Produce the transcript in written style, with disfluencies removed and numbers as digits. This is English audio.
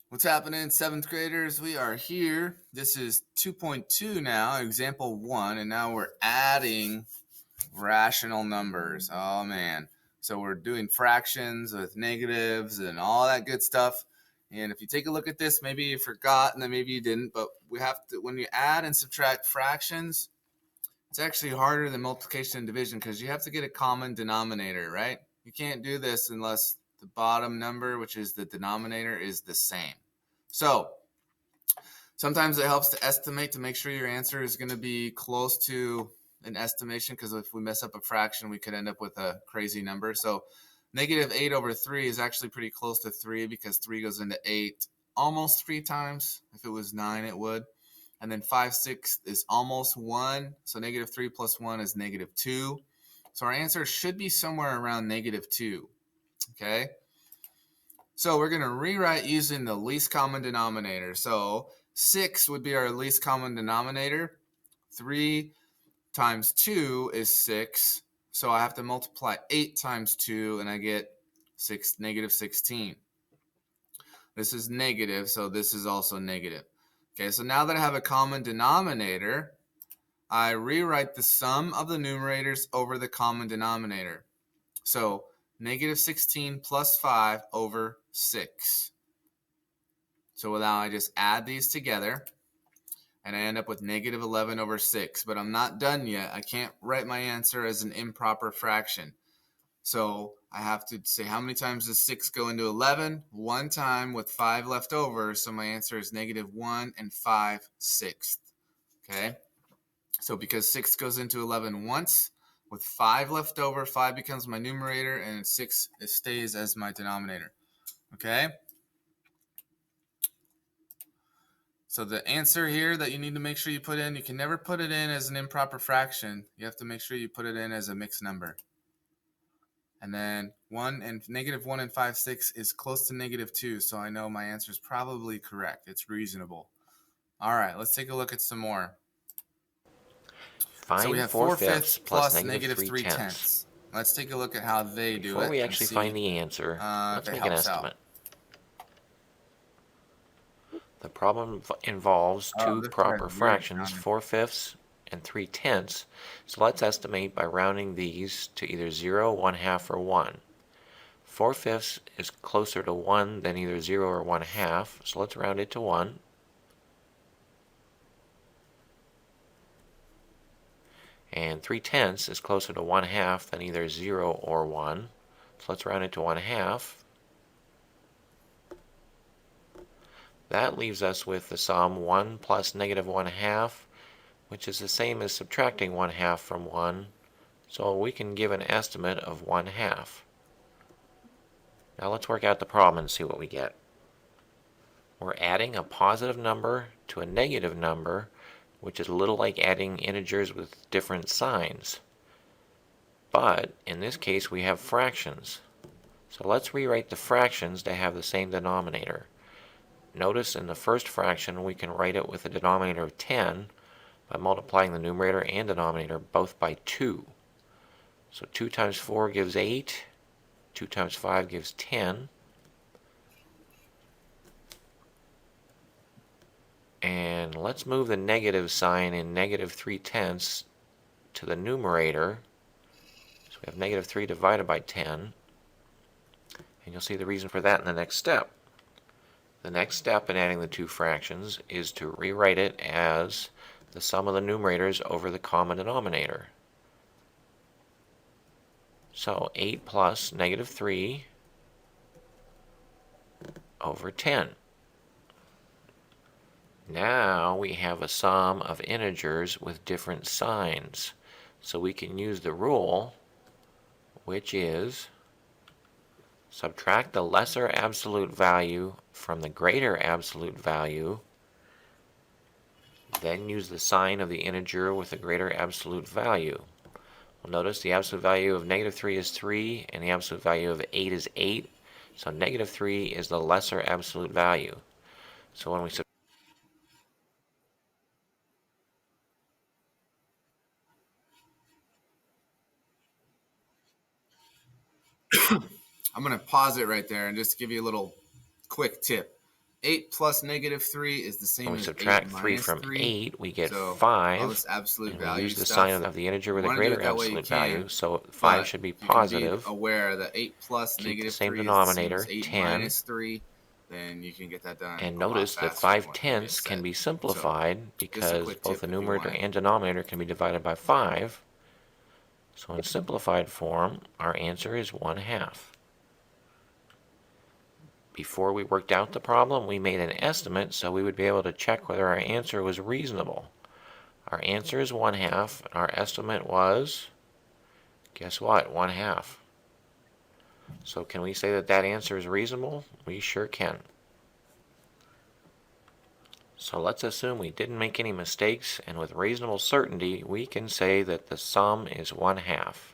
What's happening, seventh graders? We are here. This is 2.2 now, example 1, and now we're adding rational numbers. Oh man. So we're doing fractions with negatives and all that good stuff. And if you take a look at this, maybe you forgot and then maybe you didn't, but we have to, when you add and subtract fractions, it's actually harder than multiplication and division because you have to get a common denominator, right? You can't do this unless the bottom number, which is the denominator, is the same. So sometimes it helps to estimate to make sure your answer is going to be close to an estimation, because if we mess up a fraction, we could end up with a crazy number. So negative 8 over 3 is actually pretty close to 3 because 3 goes into 8 almost 3 times. If it was 9, it would. And then 5/6 is almost 1. So negative 3 plus 1 is negative 2. So our answer should be somewhere around negative 2. Okay. So we're going to rewrite using the least common denominator. So 6 would be our least common denominator. 3 times 2 is 6. So I have to multiply 8 times 2, and I get negative 16. This is negative, so this is also negative. Okay, so now that I have a common denominator, I rewrite the sum of the numerators over the common denominator. So negative 16 plus 5 over 6. So now I just add these together, and I end up with negative 11 over 6. But I'm not done yet. I can't write my answer as an improper fraction. So I have to say, how many times does 6 go into 11? One time with 5 left over. So my answer is negative 1 and 5/6. Okay? So because 6 goes into 11 once, with 5 left over, 5 becomes my numerator, and 6 stays as my denominator. Okay? So the answer here that you need to make sure you put in, you can never put it in as an improper fraction. You have to make sure you put it in as a mixed number. And then negative 1 and 5/6 is close to negative 2, so I know my answer is probably correct. It's reasonable. All right, let's take a look at some more. So we Find have 4/5 plus negative 3 3/10. tenths. Let's take a look at how they do Before it we and actually see find the answer, if let's it make an helps out. estimate. The problem involves two This guy's proper weird fractions, sounding. 4/5 and 3/10. So let's estimate by rounding these to either 0, 1/2, or 1. 4/5 is closer to 1 than either 0 or 1/2, so let's round it to 1. And 3/10 is closer to 1/2 than either 0 or 1, so let's round it to 1/2. That leaves us with the sum 1 plus negative 1/2, which is the same as subtracting 1/2 from 1, so we can give an estimate of 1/2. Now let's work out the problem and see what we get. We're adding a positive number to a negative number, which is a little like adding integers with different signs. But in this case we have fractions. So let's rewrite the fractions to have the same denominator. Notice in the first fraction we can write it with a denominator of 10 by multiplying the numerator and denominator both by 2. So 2 times 4 gives 8, 2 times 5 gives 10, and let's move the negative sign in negative 3/10 to the numerator. So we have negative 3 divided by 10, and you'll see the reason for that in the next step. The next step in adding the two fractions is to rewrite it as the sum of the numerators over the common denominator. So 8 plus negative 3 over 10. Now we have a sum of integers with different signs. So we can use the rule, which is subtract the lesser absolute value from the greater absolute value, then use the sign of the integer with the greater absolute value. Well, notice the absolute value of negative 3 is 3, and the absolute value of 8 is 8. So negative 3 is the lesser absolute value. So when we I'm going to pause it right there and just give you a little quick tip. 8 plus negative 3 is the same When we as 8 subtract 3 minus from 3. 8, we get So all 5, this absolute and we value use the stuff, sign of the integer if with you a want to do greater it that way, you absolute can. value, so 5 But should be you can be positive. aware that 8 plus Keep the negative same 3 is the same denominator, as 8 10. minus 3. Then you can get that done And a lot notice that faster than 5 what we tenths just can said. be So simplified just a because quick both tip the if you numerator want. and denominator can be divided by 5. So in simplified form, our answer is 1/2. Before we worked out the problem, we made an estimate so we would be able to check whether our answer was reasonable. Our answer is 1/2, and our estimate was, guess what, 1/2. So can we say that that answer is reasonable? We sure can. So let's assume we didn't make any mistakes, and with reasonable certainty, we can say that the sum is 1/2.